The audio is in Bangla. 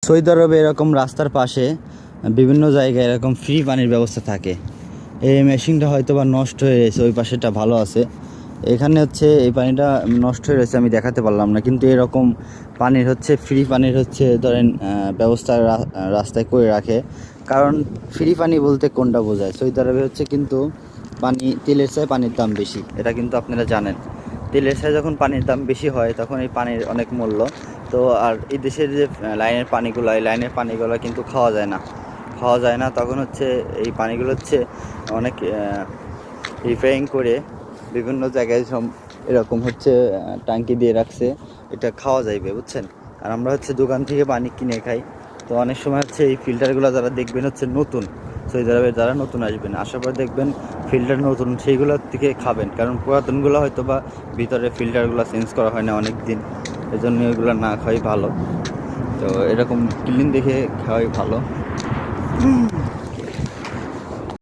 সৌদি আরবে এরকম রাস্তার পাশে বিভিন্ন জায়গায় এরকম ফ্রি পানির ব্যবস্থা থাকে। এই মেশিনটা হয়তো বা নষ্ট হয়ে গেছে, ওই পাশেটা ভালো আছে। এখানে হচ্ছে এই পানিটা নষ্ট হয়ে গেছে, আমি দেখাতে পারলাম না, কিন্তু এরকম পানির হচ্ছে ফ্রি পানির হচ্ছে ধরেন ব্যবস্থা রাস্তায় করে রাখে। কারণ ফ্রি পানি বলতে কোনটা বোঝায়? সৌদি আরবে হচ্ছে কিন্তু পানি তেলের চেয়ে পানির দাম বেশি, এটা কিন্তু আপনারা জানেন। তেলের চেয়ে যখন পানির দাম বেশি হয় তখন এই পানির অনেক মূল্য। তো আর এই দেশের যে লাইনের পানিগুলো কিন্তু খাওয়া যায় না তখন হচ্ছে এই পানিগুলো হচ্ছে অনেক রিফাইন করে বিভিন্ন জায়গায় সব এরকম হচ্ছে ট্যাঙ্কি দিয়ে রাখছে, এটা খাওয়া যাইবে, বুঝছেন। আর আমরা হচ্ছে দোকান থেকে পানি কিনে খাই। তো অনেক সময় হচ্ছে এই ফিল্টারগুলো যারা দেখবেন হচ্ছে নতুন, সৌদি আরবে যারা নতুন আসবেন, আসার পর দেখবেন ফিল্টার নতুন, সেইগুলোর থেকে খাবেন। কারণ পুরাতনগুলো হয়তো বা ভিতরে ফিল্টারগুলো চেঞ্জ করা হয় না অনেক দিন, এই জন্য ওইগুলো না খাওয়াই ভালো। তো এরকম ক্লিন দেখে খাওয়াই ভালো।